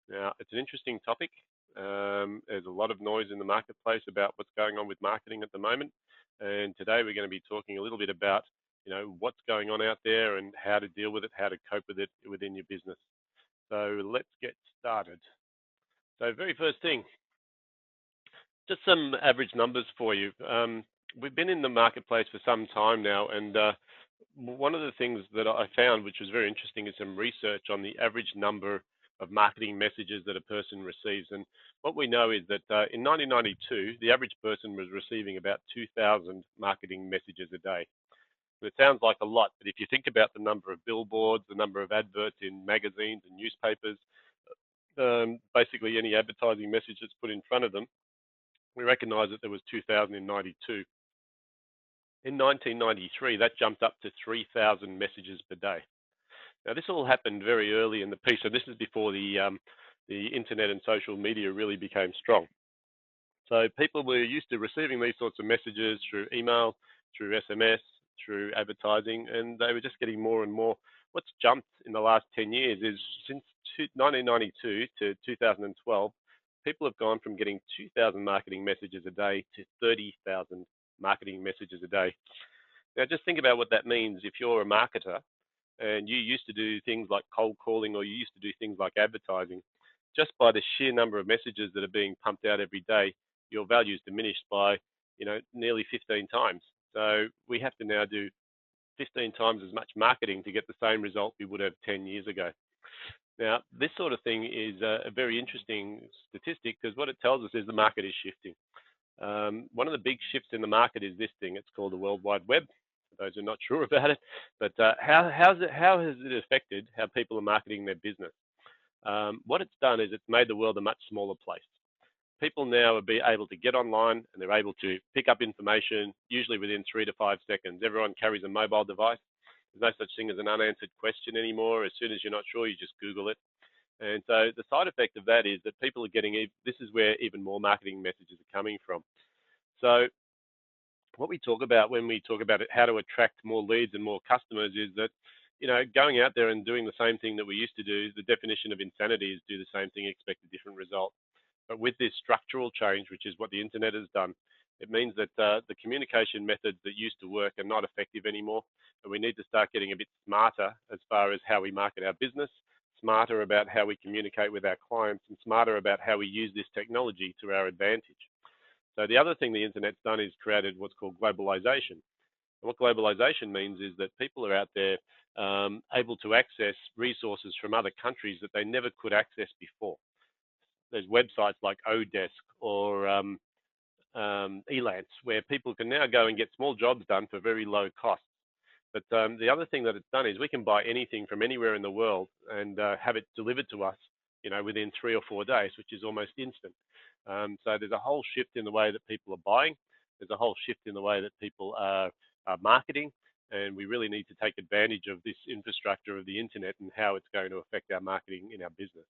Now, it's an interesting topic. There's a lot of noise in the marketplace about what's going on with marketing at the moment. And today we're going to be talking a little bit about, what's going on out there and how to deal with it, how to cope with it within your business. So let's get started. So very first thing, just some average numbers for you. We've been in the marketplace for some time now, and one of the things that I found, which was very interesting, is some research on the average number of marketing messages that a person receives. And what we know is that in 1992, the average person was receiving about 2,000 marketing messages a day. And it sounds like a lot, but if you think about the number of billboards, the number of adverts in magazines and newspapers, basically any advertising message that's put in front of them, we recognize that there was 2,000 in 92. In 1993, that jumped up to 3,000 messages per day. Now, this all happened very early in the piece, so this is before the internet and social media really became strong. So people were used to receiving these sorts of messages through email, through SMS, through advertising, and they were just getting more and more. What's jumped in the last 10 years is since 1992 to 2012, people have gone from getting 2,000 marketing messages a day to 30,000 marketing messages a day. Now, just think about what that means if you're a marketer and you used to do things like cold calling or you used to do things like advertising. Just by the sheer number of messages that are being pumped out every day, your value is diminished by, nearly 15 times. So we have to now do 15 times as much marketing to get the same result we would have 10 years ago. Now, this sort of thing is a very interesting statistic because what it tells us is the market is shifting. One of the big shifts in the market is this thing. It's called the World Wide Web. For those who are not sure about it, but how has it affected how people are marketing their business? What it's done is it's made the world a much smaller place. People now are able to get online and they're able to pick up information usually within 3 to 5 seconds. Everyone carries a mobile device. There's no such thing as an unanswered question anymore. As soon as you're not sure, you just Google it. And so the side effect of that is that people are getting, this is where even more marketing messages are coming from. So what we talk about when we talk about how to attract more leads and more customers is that, going out there and doing the same thing that we used to do, the definition of insanity is do the same thing, expect a different result. But with this structural change, which is what the internet has done, it means that the communication methods that used to work are not effective anymore. And we need to start getting a bit smarter as far as how we market our business, smarter about how we communicate with our clients, and smarter about how we use this technology to our advantage. So the other thing the internet's done is created what's called globalization. And what globalization means is that people are out there able to access resources from other countries that they never could access before. There's websites like Odesk or Elance where people can now go and get small jobs done for very low costs. But the other thing that it's done is we can buy anything from anywhere in the world and have it delivered to us, within 3 or 4 days, which is almost instant. So there's a whole shift in the way that people are buying. There's a whole shift in the way that people are marketing. And we really need to take advantage of this infrastructure of the internet and how it's going to affect our marketing in our business.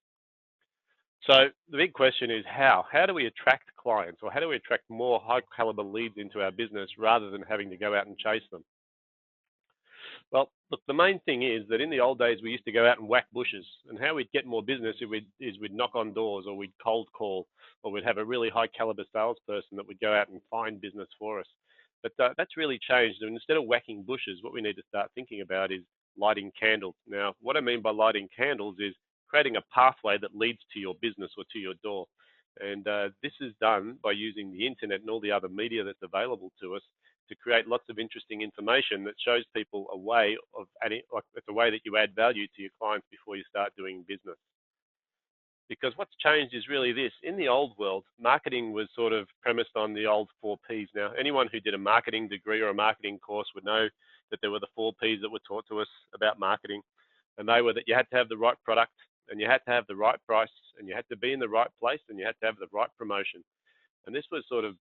So the big question is how? How do we attract clients, or how do we attract more high caliber leads into our business rather than having to go out and chase them? Well, look, the main thing is that in the old days, we used to go out and whack bushes. And how we'd get more business is we'd knock on doors, or we'd cold call, or we'd have a really high caliber salesperson that would go out and find business for us. But that's really changed. And instead of whacking bushes, what we need to start thinking about is lighting candles. Now, what I mean by lighting candles is creating a pathway that leads to your business or to your door. And this is done by using the internet and all the other media that's available to us to create lots of interesting information that shows people a way of adding, like it's a way that you add value to your clients before you start doing business. Because what's changed is really this. In the old world, marketing was sort of premised on the old 4Ps. Now, anyone who did a marketing degree or a marketing course would know that there were the 4Ps that were taught to us about marketing. And they were that you had to have the right product, and you had to have the right price, and you had to be in the right place, and you had to have the right promotion. And this was sort of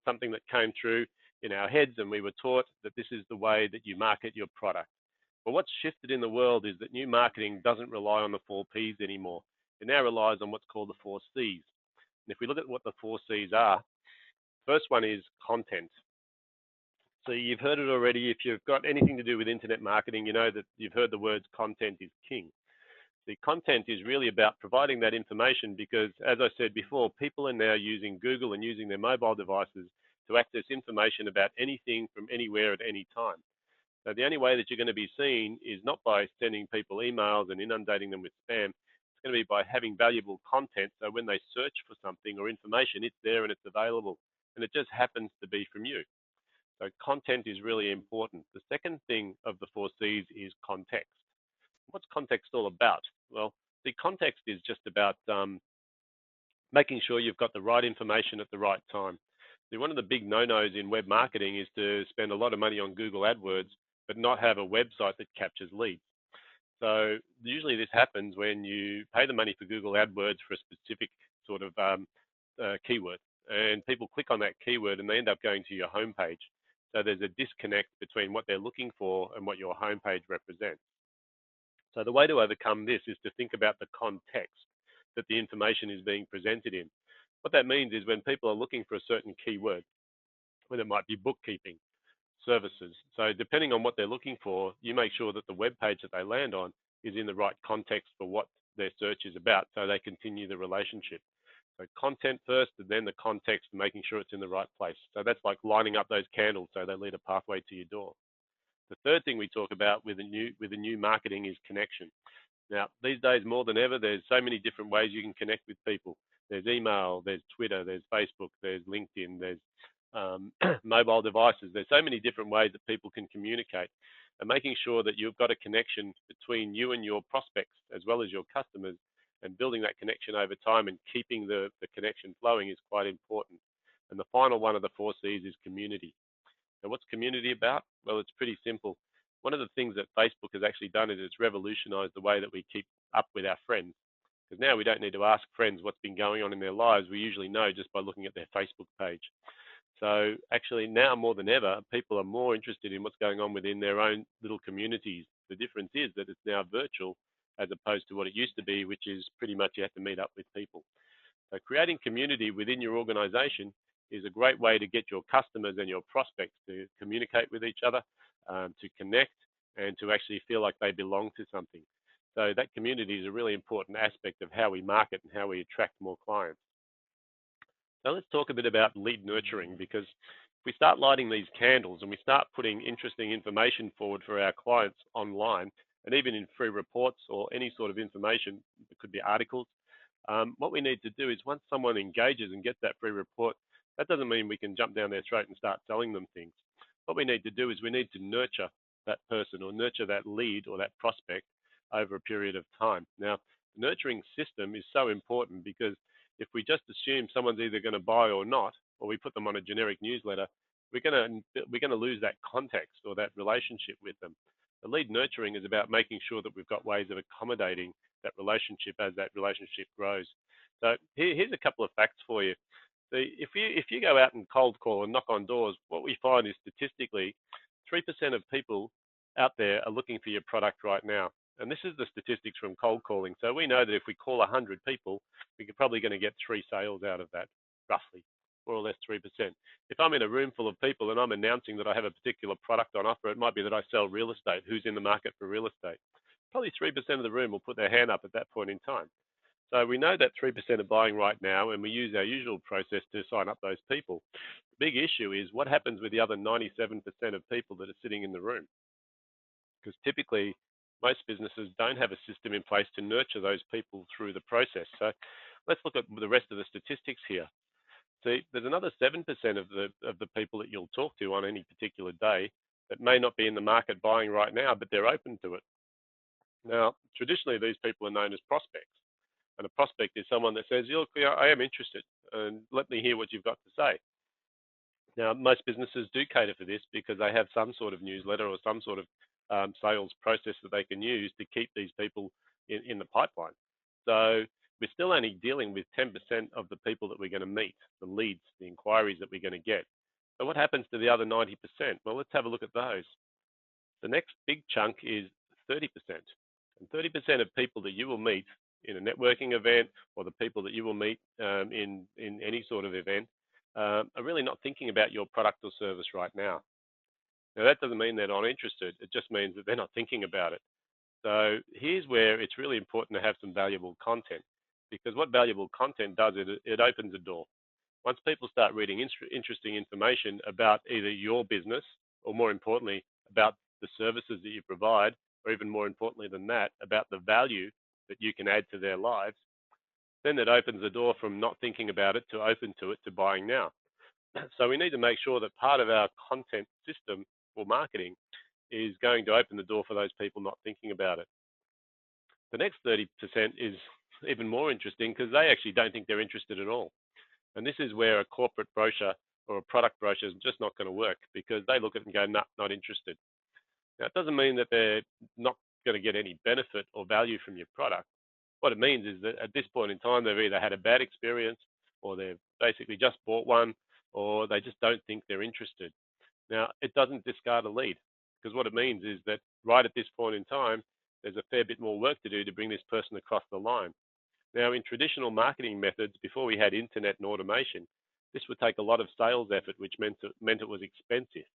something that came through in our heads, and we were taught that this is the way that you market your product. But what's shifted in the world is that new marketing doesn't rely on the 4Ps anymore. It now relies on what's called the 4Cs. And if we look at what the 4Cs are, first one is content. So you've heard it already. If you've got anything to do with internet marketing, you know that you've heard the words content is king. The content is really about providing that information because, as I said before, people are now using Google and using their mobile devices to access information about anything from anywhere at any time. So the only way that you're going to be seen is not by sending people emails and inundating them with spam. It's going to be by having valuable content. So when they search for something or information, it's there and it's available. And it just happens to be from you. So content is really important. The second thing of the four C's is context. What's context all about? Well, the context is just about making sure you've got the right information at the right time. See, one of the big no-nos in web marketing is to spend a lot of money on Google AdWords, but not have a website that captures leads. So usually this happens when you pay the money for Google AdWords for a specific sort of keyword, and people click on that keyword and they end up going to your homepage. So there's a disconnect between what they're looking for and what your homepage represents. So the way to overcome this is to think about the context that the information is being presented in. What that means is when people are looking for a certain keyword, when it might be bookkeeping, services. So depending on what they're looking for, you make sure that the web page that they land on is in the right context for what their search is about so they continue the relationship. So content first and then the context, making sure it's in the right place. So that's like lining up those candles so they lead a pathway to your door. The third thing we talk about with the new marketing is connection. Now, these days more than ever, there's so many different ways you can connect with people. There's email, there's Twitter, there's Facebook, there's LinkedIn, there's mobile devices. There's so many different ways that people can communicate. And making sure that you've got a connection between you and your prospects as well as your customers, and building that connection over time and keeping the connection flowing is quite important. And the final one of the four C's is community. And what's community about? Well, it's pretty simple. One of the things that Facebook has actually done is it's revolutionized the way that we keep up with our friends. Because now we don't need to ask friends what's been going on in their lives. We usually know just by looking at their Facebook page. So actually now more than ever, people are more interested in what's going on within their own little communities. The difference is that it's now virtual as opposed to what it used to be, which is pretty much you have to meet up with people. So creating community within your organization is a great way to get your customers and your prospects to communicate with each other, to connect, and to actually feel like they belong to something. So that community is a really important aspect of how we market and how we attract more clients. So let's talk a bit about lead nurturing, because if we start lighting these candles and we start putting interesting information forward for our clients online, and even in free reports or any sort of information, it could be articles, what we need to do is once someone engages and gets that free report, that doesn't mean we can jump down their throat and start selling them things. What we need to do is we need to nurture that person or nurture that lead or that prospect over a period of time. Now, the nurturing system is so important because if we just assume someone's either going to buy or not, or we put them on a generic newsletter, we're going to lose that context or that relationship with them. The lead nurturing is about making sure that we've got ways of accommodating that relationship as that relationship grows. So here's a couple of facts for you. So if you go out and cold call and knock on doors, what we find is statistically 3% of people out there are looking for your product right now. And this is the statistics from cold calling. So we know that if we call 100 people, we're probably going to get 3 sales out of that, roughly, more or less 3%. If I'm in a room full of people and I'm announcing that I have a particular product on offer, it might be that I sell real estate. Who's in the market for real estate? Probably 3% of the room will put their hand up at that point in time. So we know that 3% are buying right now, and we use our usual process to sign up those people. The big issue is what happens with the other 97% of people that are sitting in the room. Because typically, most businesses don't have a system in place to nurture those people through the process. So let's look at the rest of the statistics here. See, there's another 7% of the people that you'll talk to on any particular day that may not be in the market buying right now, but they're open to it. Now, traditionally, these people are known as prospects. And a prospect is someone that says, look, I am interested, and let me hear what you've got to say. Now, most businesses do cater for this because they have some sort of newsletter or some sort of sales process that they can use to keep these people in the pipeline. So we're still only dealing with 10% of the people that we're going to meet, the leads, the inquiries that we're going to get. So what happens to the other 90%? Well, let's have a look at those. The next big chunk is 30%. And 30% of people that you will meet in a networking event or the people that you will meet in any sort of event are really not thinking about your product or service right now. Now, that doesn't mean they're not interested. It just means that they're not thinking about it. So here's where it's really important to have some valuable content, because what valuable content does, it opens a door. Once people start reading interesting information about either your business, or more importantly, about the services that you provide, or even more importantly than that, about the value that you can add to their lives, then it opens the door from not thinking about it to open to it to buying now. So we need to make sure that part of our content system for marketing is going to open the door for those people not thinking about it. The next 30% is even more interesting because they actually don't think they're interested at all. And this is where a corporate brochure or a product brochure is just not going to work, because they look at it and go, nah, not interested. Now, it doesn't mean that they're not going to get any benefit or value from your product. What it means is that at this point in time, they've either had a bad experience, or they've basically just bought one, or they just don't think they're interested. Now, it doesn't discard a lead, because what it means is that right at this point in time, there's a fair bit more work to do to bring this person across the line. Now, in traditional marketing methods, before we had internet and automation, this would take a lot of sales effort, which meant it was expensive.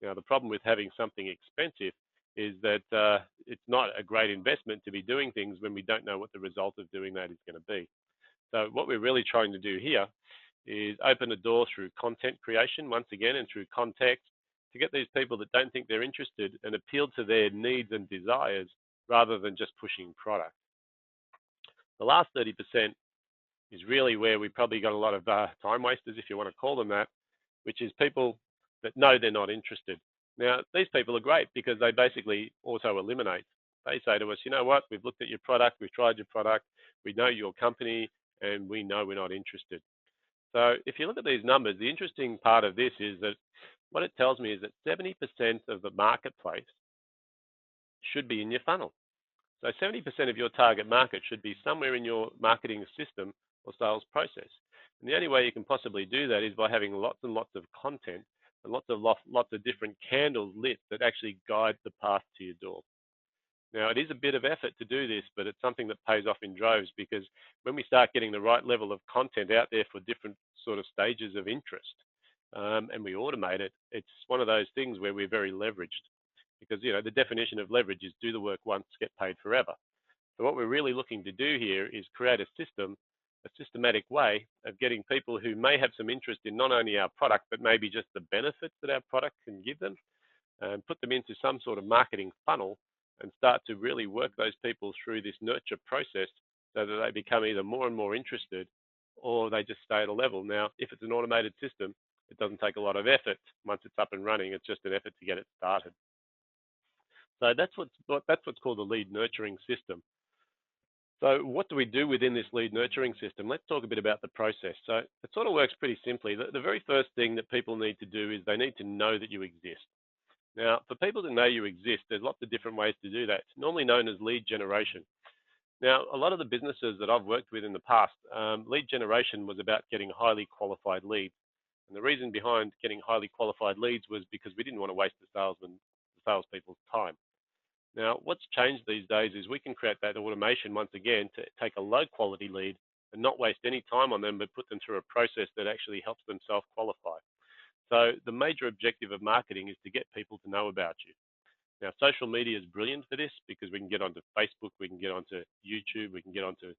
Now, the problem with having something expensive is that it's not a great investment to be doing things when we don't know what the result of doing that is going to be. So what we're really trying to do here is open a door through content creation, once again, and through context, to get these people that don't think they're interested and appeal to their needs and desires rather than just pushing product. The last 30% is really where we probably got a lot of time wasters, if you want to call them that, which is people that know they're not interested. Now, these people are great because they basically auto-eliminate. They say to us, you know what, we've looked at your product, we've tried your product, we know your company, and we know we're not interested. So if you look at these numbers, the interesting part of this is that what it tells me is that 70% of the marketplace should be in your funnel. So 70% of your target market should be somewhere in your marketing system or sales process. And the only way you can possibly do that is by having lots and lots of content and lots of different candles lit that actually guide the path to your door. Now, it is a bit of effort to do this, but it's something that pays off in droves, because when we start getting the right level of content out there for different sort of stages of interest, and we automate it, it's one of those things where we're very leveraged, because the definition of leverage is do the work once, get paid forever. So what we're really looking to do here is create a system, a systematic way of getting people who may have some interest in not only our product, but maybe just the benefits that our product can give them, and put them into some sort of marketing funnel and start to really work those people through this nurture process so that they become either more and more interested, or they just stay at a level. Now, if it's an automated system, it doesn't take a lot of effort. Once it's up and running, it's just an effort to get it started. So that's what's called the lead nurturing system. So what do we do within this lead nurturing system? Let's talk a bit about the process. So it sort of works pretty simply. The very first thing that people need to do is they need to know that you exist. Now, for people to know you exist, there's lots of different ways to do that. It's normally known as lead generation. Now, a lot of the businesses that I've worked with in the past, lead generation was about getting highly qualified leads. And the reason behind getting highly qualified leads was because we didn't want to waste the salespeople's time. Now, what's changed these days is we can create that automation once again to take a low quality lead and not waste any time on them, but put them through a process that actually helps them self-qualify. So the major objective of marketing is to get people to know about you. Now, social media is brilliant for this because we can get onto Facebook, we can get onto YouTube, we can get onto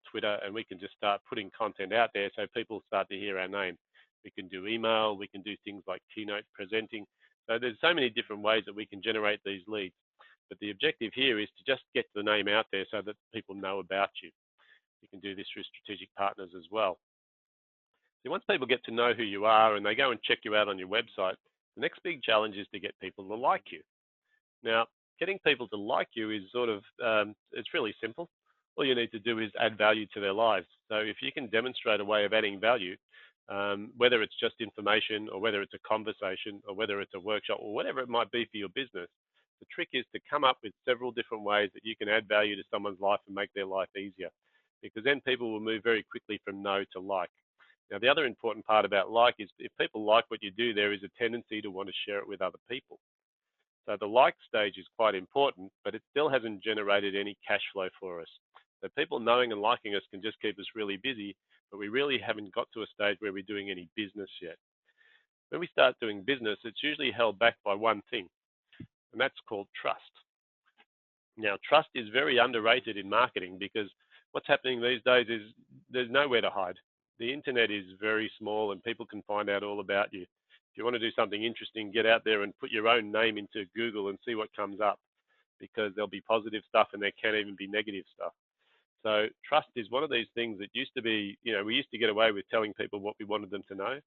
Twitter, and we can just start putting content out there so people start to hear our name. We can do email, we can do things like keynote presenting. So there's so many different ways that we can generate these leads. But the objective here is to just get the name out there so that people know about you. You can do this through strategic partners as well. So once people get to know who you are and they go and check you out on your website, the next big challenge is to get people to like you. Now, getting people to like you is it's really simple. All you need to do is add value to their lives. So if you can demonstrate a way of adding value, whether it's just information or whether it's a conversation or whether it's a workshop or whatever it might be for your business, the trick is to come up with several different ways that you can add value to someone's life and make their life easier, because then people will move very quickly from no to like. Now, the other important part about like is if people like what you do, there is a tendency to want to share it with other people. So the like stage is quite important, but it still hasn't generated any cash flow for us. So people knowing and liking us can just keep us really busy, but we really haven't got to a stage where we're doing any business yet. When we start doing business, it's usually held back by one thing, and that's called trust. Now, trust is very underrated in marketing because what's happening these days is there's nowhere to hide. The internet is very small and people can find out all about you. If you want to do something interesting, get out there and put your own name into Google and see what comes up, because there'll be positive stuff and there can even be negative stuff. So trust is one of these things that used to be, we used to get away with telling people what we wanted them to know.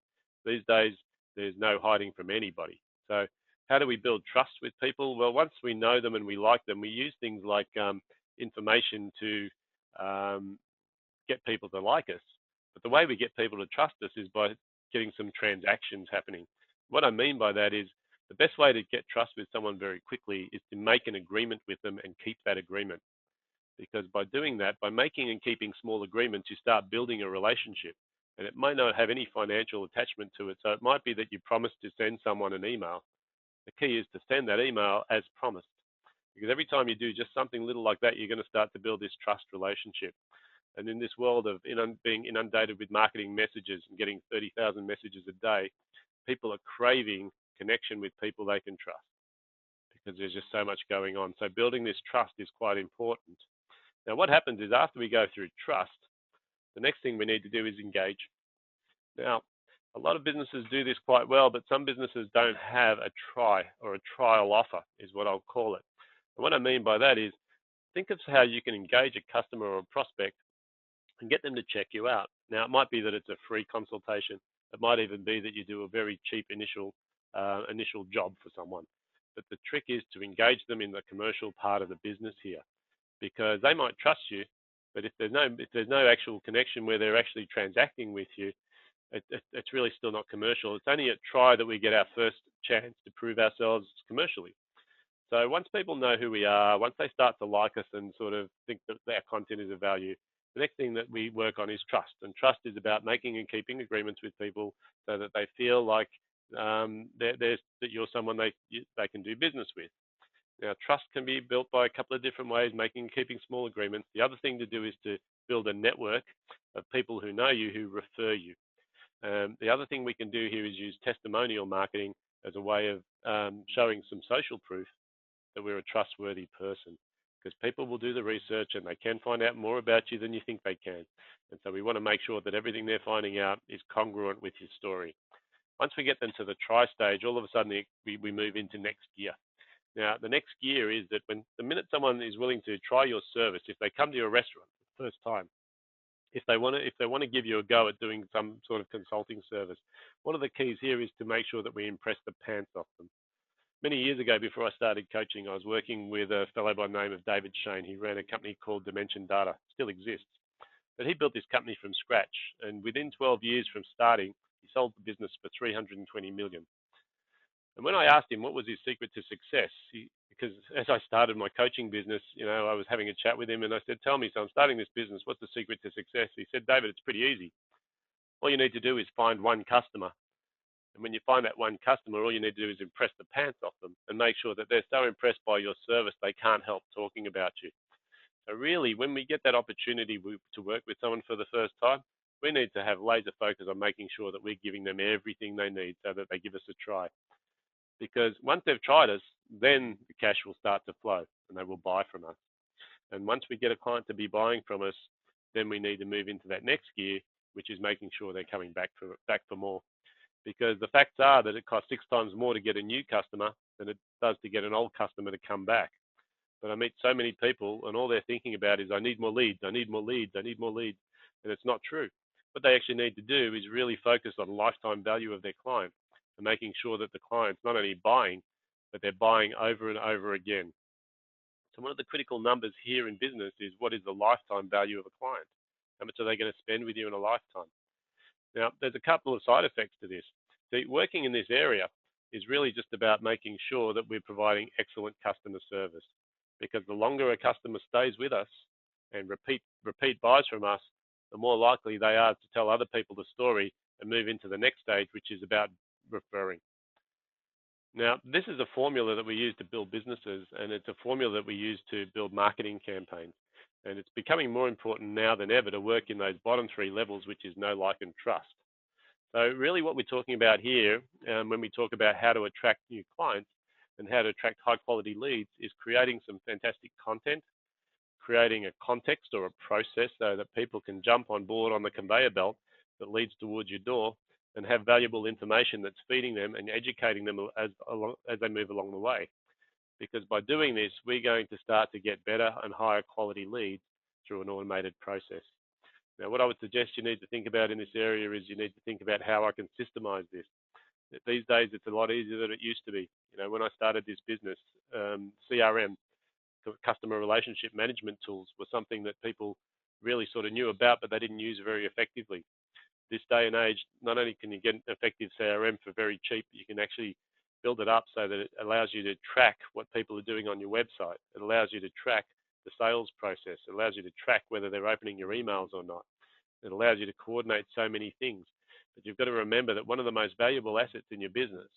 These days, there's no hiding from anybody. So how do we build trust with people? Well, once we know them and we like them, we use things like information to um, get people to like us. But the way we get people to trust us is by getting some transactions happening. What I mean by that is the best way to get trust with someone very quickly is to make an agreement with them and keep that agreement. Because by doing that, by making and keeping small agreements, you start building a relationship. And it might not have any financial attachment to it. So it might be that you promise to send someone an email. The key is to send that email as promised. Because every time you do just something little like that, you're going to start to build this trust relationship. And in this world of being inundated with marketing messages and getting 30,000 messages a day, people are craving connection with people they can trust because there's just so much going on. So building this trust is quite important. Now, what happens is after we go through trust, the next thing we need to do is engage. Now, a lot of businesses do this quite well, but some businesses don't have a try or a trial offer, is what I'll call it. And what I mean by that is think of how you can engage a customer or a prospect and get them to check you out. Now, it might be that it's a free consultation. It might even be that you do a very cheap initial job for someone. But the trick is to engage them in the commercial part of the business here, because they might trust you, but if there's no actual connection where they're actually transacting with you, it's really still not commercial. It's only at try that we get our first chance to prove ourselves commercially. So once people know who we are, once they start to like us and sort of think that our content is of value, the next thing that we work on is trust. And trust is about making and keeping agreements with people so that they feel like that you're someone they can do business with. Now, trust can be built by a couple of different ways, making and keeping small agreements. The other thing to do is to build a network of people who know you, who refer you. The other thing we can do here is use testimonial marketing as a way of showing some social proof that we're a trustworthy person, because people will do the research and they can find out more about you than you think they can. And so we want to make sure that everything they're finding out is congruent with your story. Once we get them to the try stage, all of a sudden we move into next gear. Now, the next gear is that when the minute someone is willing to try your service, if they come to your restaurant for the first time, if they want to give you a go at doing some sort of consulting service, one of the keys here is to make sure that we impress the pants off them. Many years ago, before I started coaching, I was working with a fellow by the name of David Shane. He ran a company called Dimension Data, still exists. But he built this company from scratch, and within 12 years from starting, he sold the business for 320 million. And when I asked him what was his secret to success, because as I started my coaching business, I was having a chat with him and I said, tell me, so I'm starting this business, what's the secret to success? He said, David, it's pretty easy. All you need to do is find one customer. And when you find that one customer, all you need to do is impress the pants off them and make sure that they're so impressed by your service, they can't help talking about you. So really, when we get that opportunity to work with someone for the first time, we need to have laser focus on making sure that we're giving them everything they need so that they give us a try. Because once they've tried us, then the cash will start to flow and they will buy from us. And once we get a client to be buying from us, then we need to move into that next gear, which is making sure they're coming back for more. Because the facts are that it costs 6 times more to get a new customer than it does to get an old customer to come back. But I meet so many people and all they're thinking about is, I need more leads, I need more leads, I need more leads. And it's not true. What they actually need to do is really focus on lifetime value of their client and making sure that the client's not only buying, but they're buying over and over again. So one of the critical numbers here in business is, what is the lifetime value of a client? How much are they going to spend with you in a lifetime? Now, there's a couple of side effects to this. See, working in this area is really just about making sure that we're providing excellent customer service, because the longer a customer stays with us and repeat buys from us, the more likely they are to tell other people the story and move into the next stage, which is about referring. Now, this is a formula that we use to build businesses, and it's a formula that we use to build marketing campaigns. And it's becoming more important now than ever to work in those bottom 3 levels, which is know, like, and trust. So really what we're talking about here, when we talk about how to attract new clients, and how to attract high quality leads is creating some fantastic content, creating a context or a process so that people can jump on board on the conveyor belt that leads towards your door and have valuable information that's feeding them and educating them as they move along the way. Because by doing this, we're going to start to get better and higher quality leads through an automated process. Now, what I would suggest you need to think about in this area is you need to think about how I can systemize this. These days, it's a lot easier than it used to be. When I started this business, CRM, customer relationship management tools, were something that people really sort of knew about, but they didn't use very effectively. This day and age, not only can you get an effective CRM for very cheap, you can actually build it up so that it allows you to track what people are doing on your website. It allows you to track the sales process. It allows you to track whether they're opening your emails or not. It allows you to coordinate so many things. But you've got to remember that one of the most valuable assets in your business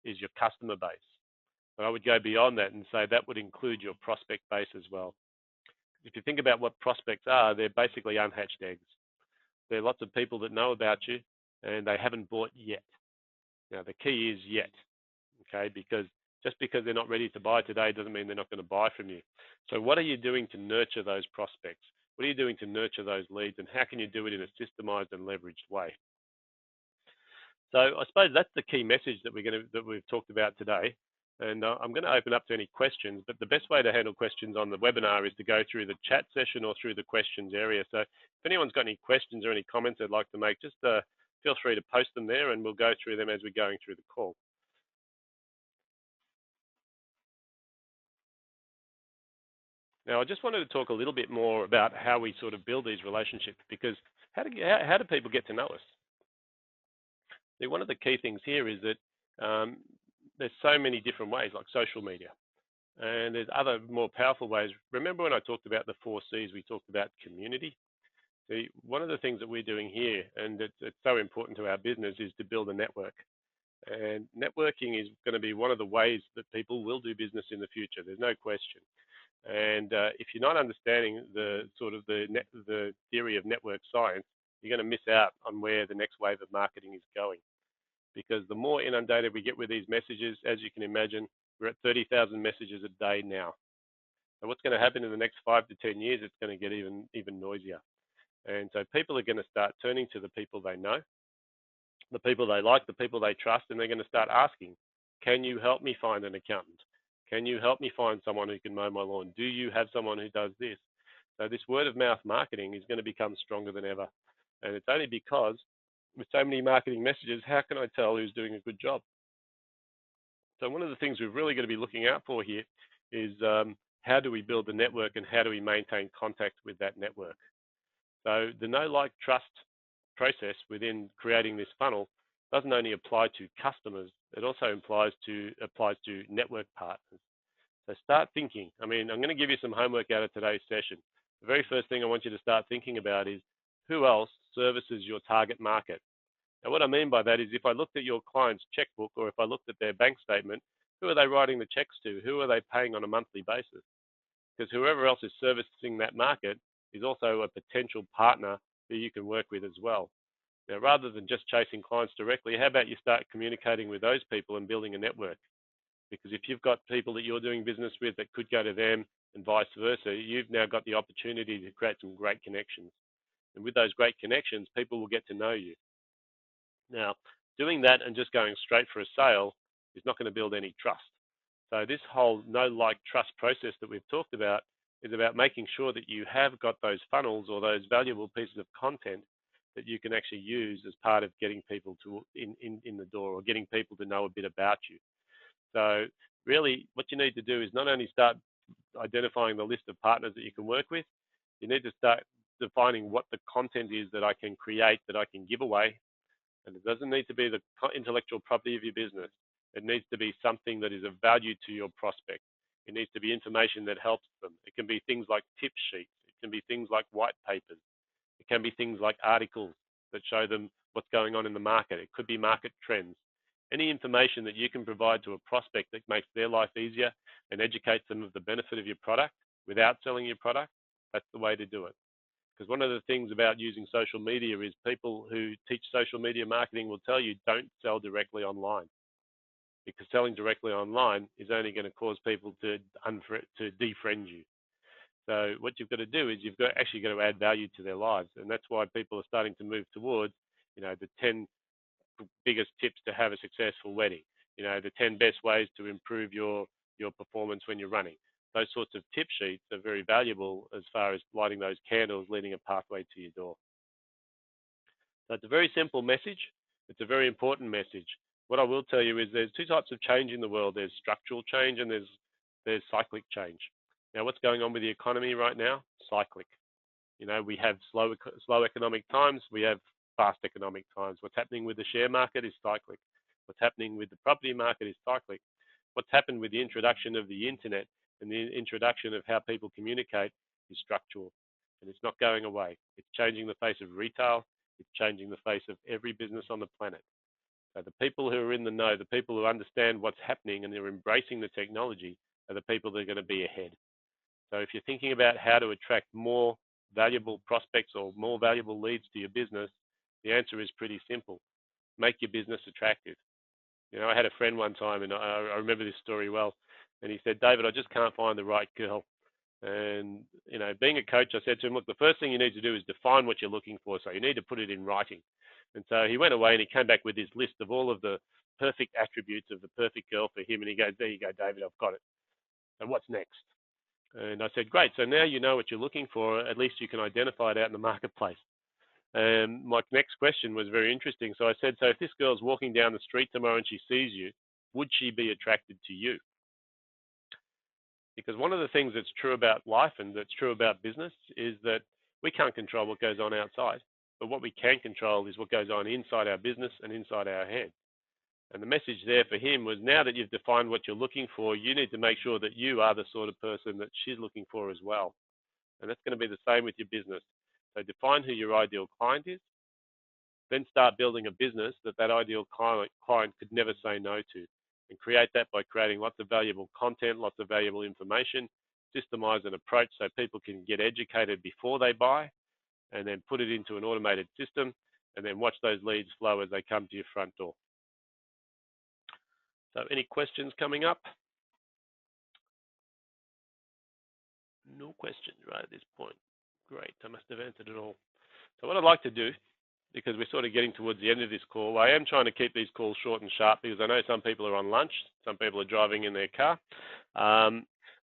is your customer base. But I would go beyond that and say that would include your prospect base as well. If you think about what prospects are, they're basically unhatched eggs. There are lots of people that know about you and they haven't bought yet. Now, the key is yet, okay? Because just because they're not ready to buy today doesn't mean they're not going to buy from you. So what are you doing to nurture those prospects? What are you doing to nurture those leads, and how can you do it in a systemized and leveraged way? So I suppose that's the key message that we've talked about today. And I'm going to open up to any questions, but the best way to handle questions on the webinar is to go through the chat session or through the questions area. So if anyone's got any questions or any comments they'd like to make, just feel free to post them there and we'll go through them as we're going through the call. Now, I just wanted to talk a little bit more about how we sort of build these relationships, because how do people get to know us? See, one of the key things here is that there's so many different ways, like social media, and there's other more powerful ways. Remember when I talked about the 4 C's, we talked about community? See, one of the things that we're doing here, and it's so important to our business, is to build a network. And networking is going to be one of the ways that people will do business in the future. There's no question. And if you're not understanding the sort of the theory of network science, you're going to miss out on where the next wave of marketing is going. Because the more inundated we get with these messages, as you can imagine, we're at 30,000 messages a day now. And what's going to happen in the next 5 to 10 years, it's going to get even noisier. And so people are going to start turning to the people they know, the people they like, the people they trust, and they're going to start asking, can you help me find an accountant? Can you help me find someone who can mow my lawn? Do you have someone who does this? So this word of mouth marketing is going to become stronger than ever. And it's only because with so many marketing messages, how can I tell who's doing a good job? So one of the things we're really going to be looking out for here is how do we build the network and how do we maintain contact with that network? So the know, like, trust process within creating this funnel doesn't only apply to customers, it also applies to network partners. So start thinking. I mean, I'm going to give you some homework out of today's session. The very first thing I want you to start thinking about is who else services your target market? Now, what I mean by that is if I looked at your client's checkbook or if I looked at their bank statement, who are they writing the checks to? Who are they paying on a monthly basis? Because whoever else is servicing that market is also a potential partner that you can work with as well. Now, rather than just chasing clients directly, how about you start communicating with those people and building a network? Because if you've got people that you're doing business with that could go to them and vice versa, you've now got the opportunity to create some great connections. And with those great connections, people will get to know you. Now, doing that and just going straight for a sale is not going to build any trust. So this whole know, like, trust process that we've talked about is about making sure that you have got those funnels or those valuable pieces of content that you can actually use as part of getting people to in the door or getting people to know a bit about you. So really what you need to do is not only start identifying the list of partners that you can work with, you need to start defining what the content is that I can create, that I can give away. And it doesn't need to be the intellectual property of your business. It needs to be something that is of value to your prospect. It needs to be information that helps them. It can be things like tip sheets. It can be things like white papers. It can be things like articles that show them what's going on in the market. It could be market trends. Any information that you can provide to a prospect that makes their life easier and educates them of the benefit of your product without selling your product, that's the way to do it. Because one of the things about using social media is people who teach social media marketing will tell you don't sell directly online. because selling directly online is only going to cause people to defriend you. So what you've got to do is you've actually got to add value to their lives, and that's why people are starting to move towards, the 10 biggest tips to have a successful wedding, the 10 best ways to improve your performance when you're running. Those sorts of tip sheets are very valuable as far as lighting those candles, leading a pathway to your door. So it's a very simple message. It's a very important message. What I will tell you is there's two types of change in the world. There's structural change and there's cyclic change. Now, what's going on with the economy right now? Cyclic. We have slow economic times. We have fast economic times. What's happening with the share market is cyclic. What's happening with the property market is cyclic. What's happened with the introduction of the internet and the introduction of how people communicate is structural, and it's not going away. It's changing the face of retail. It's changing the face of every business on the planet. So the people who are in the know, the people who understand what's happening and they're embracing the technology are the people that are going to be ahead. So if you're thinking about how to attract more valuable prospects or more valuable leads to your business, the answer is pretty simple. Make your business attractive. I had a friend one time, and I remember this story well, and he said, David, I just can't find the right girl. And, being a coach, I said to him, look, the first thing you need to do is define what you're looking for. So you need to put it in writing. And so he went away and he came back with his list of all of the perfect attributes of the perfect girl for him. And he goes, there you go, David, I've got it. So what's next? And I said, great. So now you know what you're looking for. At least you can identify it out in the marketplace. And my next question was very interesting. So I said, so if this girl's walking down the street tomorrow and she sees you, would she be attracted to you? Because one of the things that's true about life and that's true about business is that we can't control what goes on outside. But what we can control is what goes on inside our business and inside our head. And the message there for him was, now that you've defined what you're looking for, you need to make sure that you are the sort of person that she's looking for as well. And that's going to be the same with your business. So define who your ideal client is, then start building a business that ideal client could never say no to. And create that by creating lots of valuable content, lots of valuable information, systemize an approach so people can get educated before they buy, and then put it into an automated system, and then watch those leads flow as they come to your front door. So any questions coming up? No questions right at this point. Great, I must have answered it all. So what I'd like to do, because we're sort of getting towards the end of this call, I am trying to keep these calls short and sharp because I know some people are on lunch, some people are driving in their car. I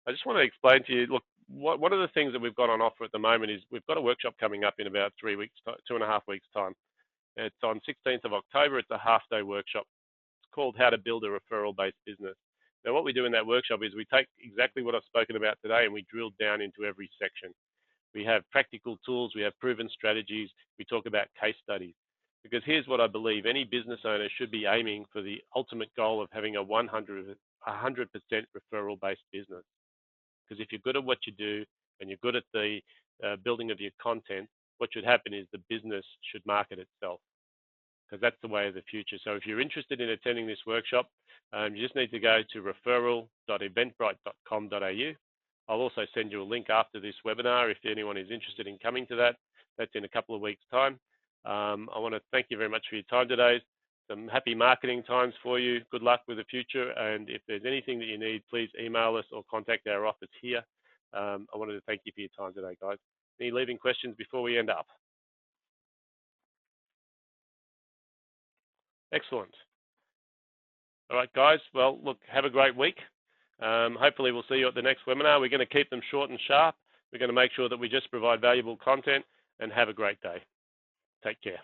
just want to explain to you, look, one of the things that we've got on offer at the moment is we've got a workshop coming up in about 3 weeks, 2.5 weeks time. It's on 16th of October. It's a half-day workshop. It's called How to Build a Referral-Based Business. Now, what we do in that workshop is we take exactly what I've spoken about today and we drill down into every section. We have practical tools, we have proven strategies, we talk about case studies. Because here's what I believe, any business owner should be aiming for the ultimate goal of having a 100% referral-based business. Because if you're good at what you do and you're good at the building of your content, what should happen is the business should market itself, because that's the way of the future. So if you're interested in attending this workshop, you just need to go to referral.eventbrite.com.au. I'll also send you a link after this webinar if anyone is interested in coming to that. That's in a couple of weeks' time. I want to thank you very much for your time today. Some happy marketing times for you. Good luck with the future. And if there's anything that you need, please email us or contact our office here. I wanted to thank you for your time today, guys. Any leaving questions before we end up? Excellent. All right, guys. Well, look, have a great week. Hopefully we'll see you at the next webinar. We're going to keep them short and sharp. We're going to make sure that we just provide valuable content, and have a great day. Take care.